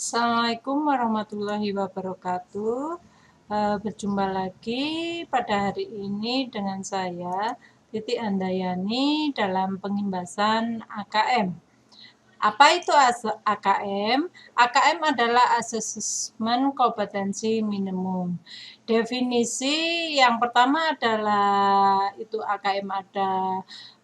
Assalamualaikum warahmatullahi wabarakatuh. Berjumpa lagi pada hari ini dengan saya, Titi Handayani, dalam pengimbasan AKM. Apa itu AKM? AKM adalah asesmen kompetensi minimum. Definisi yang pertama adalah itu AKM ada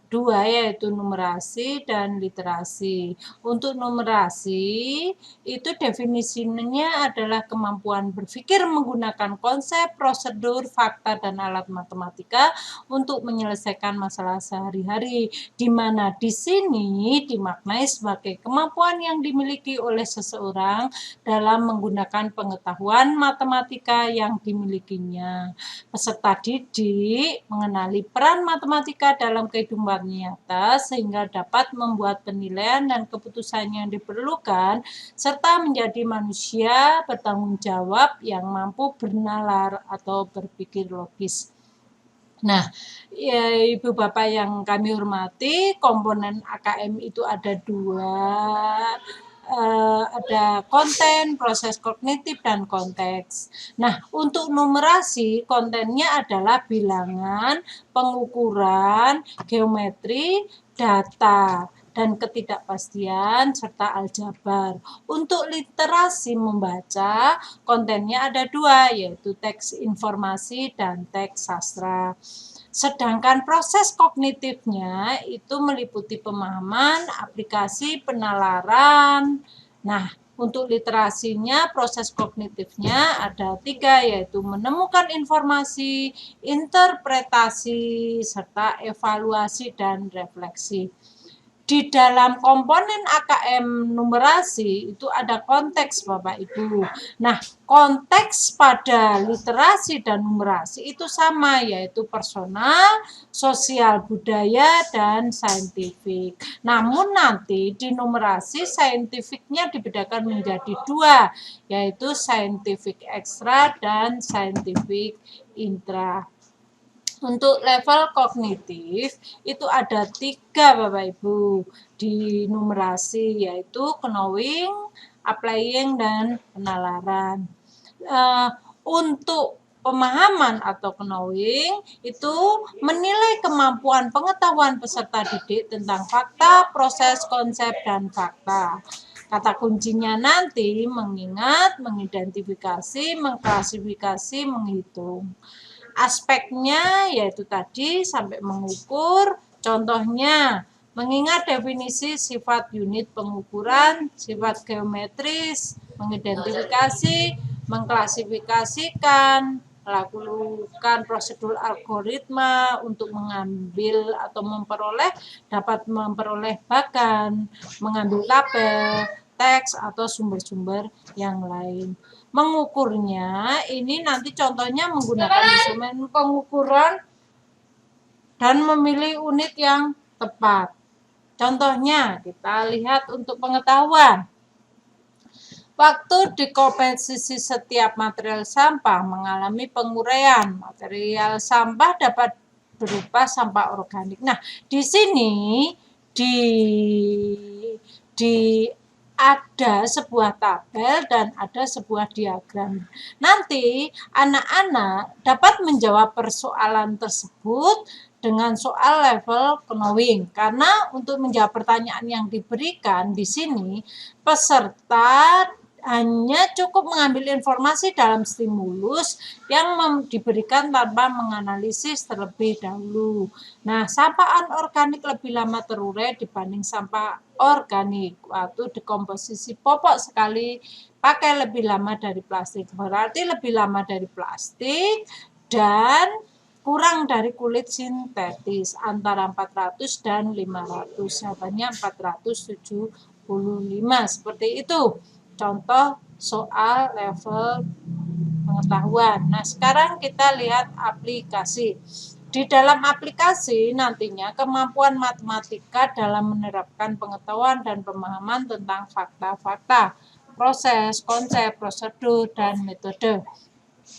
dua, yaitu numerasi dan literasi. Untuk numerasi itu definisinya adalah kemampuan berpikir menggunakan konsep, prosedur, fakta, dan alat matematika untuk menyelesaikan masalah sehari-hari, di mana di sini dimaknai sebagai kemampuan yang dimiliki oleh seseorang dalam menggunakan pengetahuan matematika yang dimilikinya. Peserta didik mengenali peran matematika dalam kehidupan nyata sehingga dapat membuat penilaian dan keputusan yang diperlukan serta menjadi manusia bertanggung jawab yang mampu bernalar atau berpikir logis. Nah, ya, Ibu Bapak yang kami hormati, komponen AKM itu ada dua, ada konten, proses kognitif, dan konteks. Nah, untuk numerasi, kontennya adalah bilangan, pengukuran, geometri, data, dan ketidakpastian, serta aljabar. Untuk literasi membaca, kontennya ada dua, yaitu teks informasi dan teks sastra. Sedangkan proses kognitifnya itu meliputi pemahaman, aplikasi, penalaran. Nah, untuk literasinya, proses kognitifnya ada tiga, yaitu menemukan informasi, interpretasi, serta evaluasi dan refleksi. Di dalam komponen AKM numerasi itu ada konteks Bapak Ibu. Nah, konteks pada literasi dan numerasi itu sama, yaitu personal, sosial budaya, dan saintifik. Namun nanti di numerasi saintifiknya dibedakan menjadi dua, yaitu saintifik ekstra dan saintifik intra. Untuk level kognitif itu ada tiga Bapak Ibu di numerasi, yaitu knowing, applying, dan penalaran. Untuk pemahaman atau knowing itu menilai kemampuan pengetahuan peserta didik tentang fakta, proses, konsep, dan fakta. Kata kuncinya nanti mengingat, mengidentifikasi, mengklasifikasi, menghitung. Aspeknya yaitu tadi sampai mengukur, contohnya mengingat definisi sifat unit pengukuran, sifat geometris, mengidentifikasi, mengklasifikasikan, melakukan prosedur algoritma untuk mengambil atau memperoleh, dapat memperoleh bahkan mengambil tabel, teks, atau sumber-sumber yang lain. Mengukurnya ini nanti contohnya menggunakan instrumen pengukuran dan memilih unit yang tepat. Contohnya kita lihat untuk pengetahuan. Waktu dekomposisi setiap material sampah mengalami penguraian. Material sampah dapat berupa sampah organik. Nah, di sini ada sebuah tabel dan ada sebuah diagram. Nanti anak-anak dapat menjawab persoalan tersebut dengan soal level knowing. Karena untuk menjawab pertanyaan yang diberikan di sini, peserta hanya cukup mengambil informasi dalam stimulus yang diberikan tanpa menganalisis terlebih dahulu. Nah, sampah anorganik lebih lama terurai dibanding sampah organik. Waktu dekomposisi popok sekali pakai lebih lama dari plastik. Berarti lebih lama dari plastik dan kurang dari kulit sintetis, antara 400 dan 500. Jawabannya 475. Seperti itu. Contoh soal level pengetahuan. Nah, sekarang kita lihat aplikasi. Di dalam aplikasi nantinya kemampuan matematika dalam menerapkan pengetahuan dan pemahaman tentang fakta-fakta, proses, konsep, prosedur, dan metode.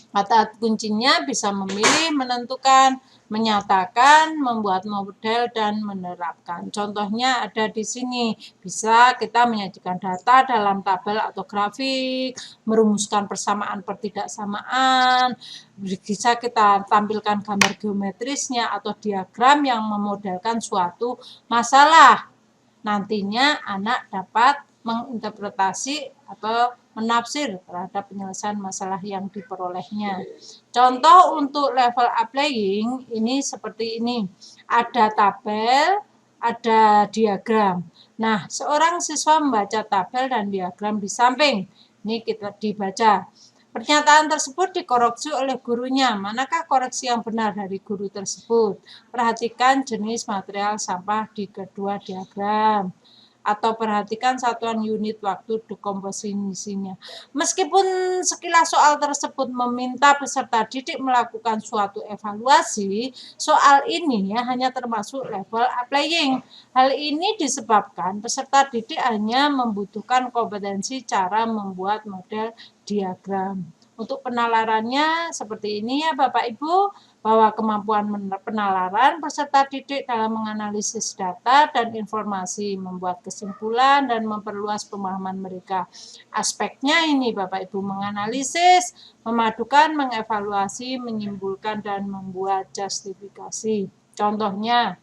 Kata kuncinya bisa memilih, menentukan, menyatakan, membuat model, dan menerapkan. Contohnya ada di sini. Bisa kita menyajikan data dalam tabel atau grafik, merumuskan persamaan pertidaksamaan, bisa kita tampilkan gambar geometrisnya atau diagram yang memodelkan suatu masalah. Nantinya anak dapat menginterpretasi atau menafsir terhadap penyelesaian masalah yang diperolehnya. Contoh untuk level applying ini seperti ini. Ada tabel, ada diagram. Nah, seorang siswa membaca tabel dan diagram di samping. Ini kita dibaca. Pernyataan tersebut dikoreksi oleh gurunya. Manakah koreksi yang benar dari guru tersebut? Perhatikan jenis material sampah di kedua diagram. Atau perhatikan satuan unit waktu dekomposisinya. Meskipun sekilas soal tersebut meminta peserta didik melakukan suatu evaluasi, soal ini hanya termasuk level applying. Hal ini disebabkan peserta didik hanya membutuhkan kompetensi cara membuat model diagram. Untuk penalarannya seperti ini ya Bapak Ibu, bahwa kemampuan penalaran peserta didik dalam menganalisis data dan informasi, membuat kesimpulan dan memperluas pemahaman mereka. Aspeknya ini Bapak Ibu, menganalisis, memadukan, mengevaluasi, menyimpulkan, dan membuat justifikasi. Contohnya,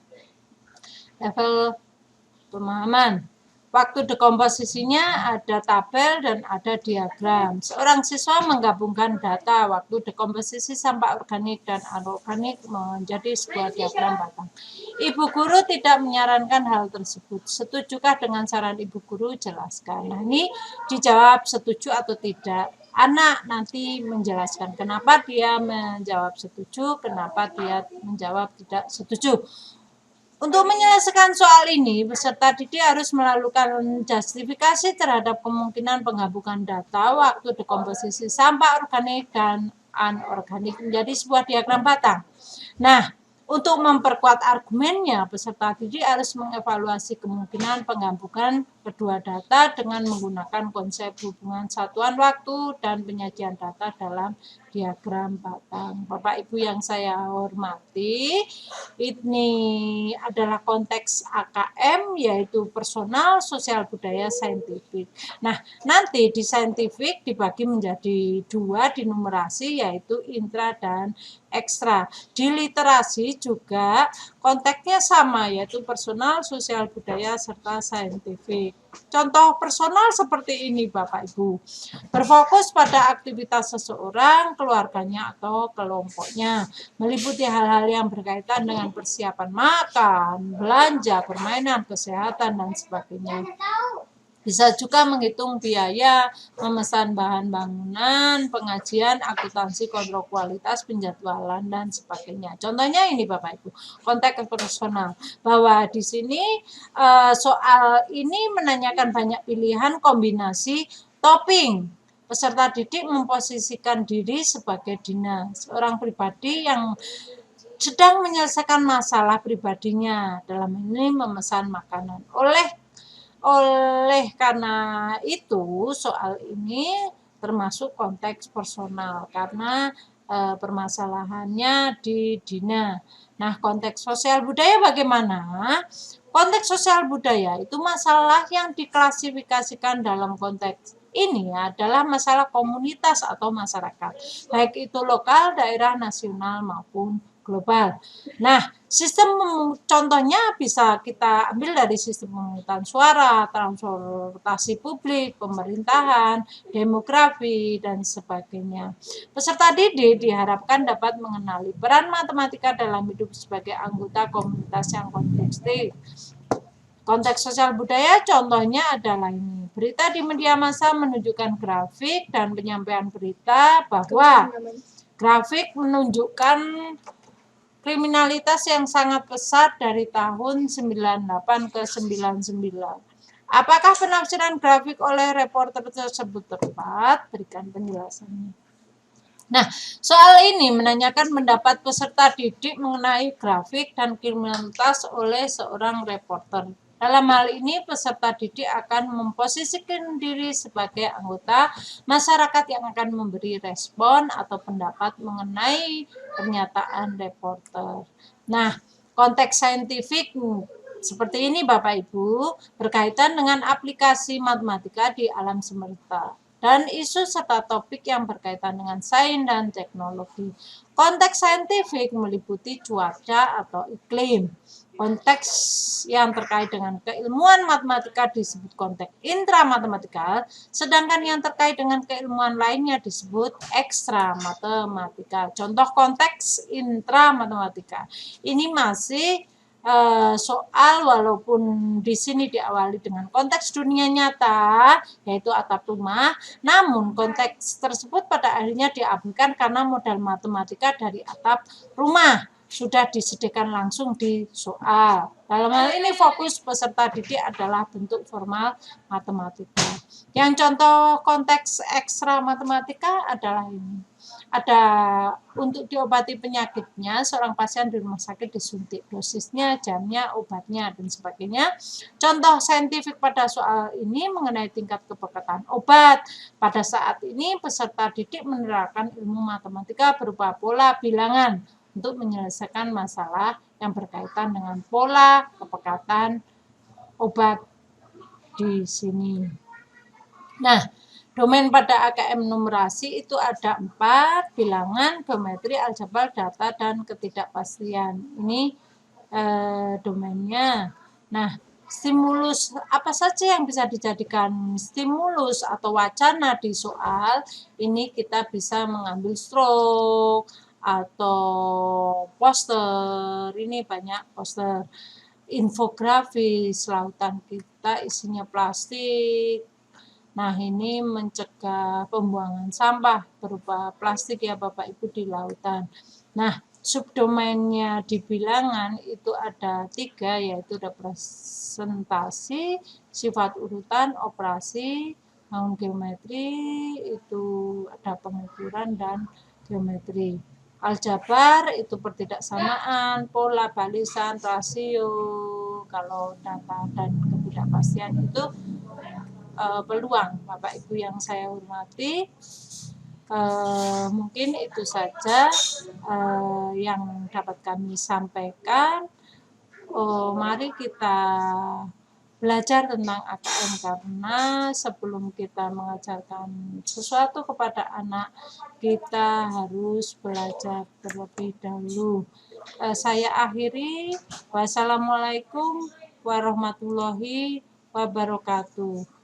level pemahaman. Waktu dekomposisinya ada tabel dan ada diagram. Seorang siswa menggabungkan data waktu dekomposisi sampah organik dan anorganik menjadi sebuah diagram batang. Ibu guru tidak menyarankan hal tersebut. Setujukah dengan saran ibu guru? Jelaskan. Nah, ini dijawab setuju atau tidak. Anak nanti menjelaskan kenapa dia menjawab setuju, kenapa dia menjawab tidak setuju. Untuk menyelesaikan soal ini, peserta didik harus melakukan justifikasi terhadap kemungkinan penggabungan data waktu dekomposisi sampah organik dan anorganik menjadi sebuah diagram batang. Nah, untuk memperkuat argumennya, peserta didik harus mengevaluasi kemungkinan penggabungan kedua data dengan menggunakan konsep hubungan satuan waktu dan penyajian data dalam diagram batang. Bapak Ibu yang saya hormati, ini adalah konteks AKM yaitu personal, sosial budaya, saintifik. Nah, nanti di saintifik dibagi menjadi dua di numerasi yaitu intra dan ekstra. Di literasi juga konteksnya sama yaitu personal, sosial budaya, serta saintifik. Contoh personal seperti ini Bapak Ibu. Berfokus pada aktivitas seseorang, keluarganya atau kelompoknya. Meliputi hal-hal yang berkaitan dengan persiapan makan, belanja, permainan, kesehatan, dan sebagainya. Bisa juga menghitung biaya, memesan bahan bangunan, pengajian, akuntansi, kontrol kualitas, penjadwalan, dan sebagainya. Contohnya ini Bapak Ibu, konteks personal. Bahwa di sini soal ini menanyakan banyak pilihan kombinasi topping. Peserta didik memposisikan diri sebagai Dina, seorang pribadi yang sedang menyelesaikan masalah pribadinya, dalam ini memesan makanan. Oleh karena itu, soal ini termasuk konteks personal karena permasalahannya di Dina. Nah, konteks sosial budaya bagaimana? Konteks sosial budaya itu masalah yang diklasifikasikan dalam konteks ini adalah masalah komunitas atau masyarakat, baik itu lokal, daerah, nasional maupun global. Nah, sistem contohnya bisa kita ambil dari sistem pemungutan suara, transportasi publik, pemerintahan, demografi, dan sebagainya. Peserta didik diharapkan dapat mengenali peran matematika dalam hidup sebagai anggota komunitas yang kontekstif. Konteks sosial budaya contohnya adalah ini. Berita di media massa menunjukkan grafik dan penyampaian berita bahwa grafik menunjukkan kriminalitas yang sangat pesat dari tahun 98 ke 99. Apakah penafsiran grafik oleh reporter tersebut tepat? Berikan penjelasannya. Nah, soal ini menanyakan pendapat peserta didik mengenai grafik dan kriminalitas oleh seorang reporter. Dalam hal ini, peserta didik akan memposisikan diri sebagai anggota masyarakat yang akan memberi respon atau pendapat mengenai pernyataan reporter. Nah, konteks saintifik seperti ini Bapak Ibu, berkaitan dengan aplikasi matematika di alam semesta dan isu serta topik yang berkaitan dengan sains dan teknologi. Konteks saintifik meliputi cuaca atau iklim. Konteks yang terkait dengan keilmuan matematika disebut konteks intramatematika, sedangkan yang terkait dengan keilmuan lainnya disebut ekstra matematika. Contoh konteks intramatematika. Ini masih soal walaupun di sini diawali dengan konteks dunia nyata, yaitu atap rumah, namun konteks tersebut pada akhirnya diabaikan karena modal matematika dari atap rumah sudah disediakan langsung di soal. Dalam hal ini fokus peserta didik adalah bentuk formal matematika. Yang contoh konteks ekstra matematika adalah ini. Ada untuk diobati penyakitnya, seorang pasien di rumah sakit disuntik dosisnya, jamnya, obatnya, dan sebagainya. Contoh saintifik pada soal ini mengenai tingkat kepekatan obat. Pada saat ini peserta didik menerapkan ilmu matematika berupa pola bilangan untuk menyelesaikan masalah yang berkaitan dengan pola kepekatan obat di sini. Nah, domain pada AKM numerasi itu ada 4, bilangan, geometri, aljabar, data, dan ketidakpastian. Ini domainnya. Nah, stimulus apa saja yang bisa dijadikan stimulus atau wacana di soal ini, kita bisa mengambil stroke atau poster. Ini banyak poster, infografis, lautan kita isinya plastik. Nah, ini mencegah pembuangan sampah berupa plastik ya Bapak Ibu di lautan. Nah, subdomainnya di bilangan itu ada 3, yaitu representasi, sifat urutan, operasi, namun geometri itu ada pengukuran dan geometri. Aljabar itu pertidaksamaan, pola, balisan, rasio. Kalau data dan ketidakpastian itu peluang. Bapak Ibu yang saya hormati, mungkin itu saja yang dapat kami sampaikan. Mari kita belajar tentang AKM, karena sebelum kita mengajarkan sesuatu kepada anak, kita harus belajar terlebih dahulu. Saya akhiri. Wassalamualaikum warahmatullahi wabarakatuh.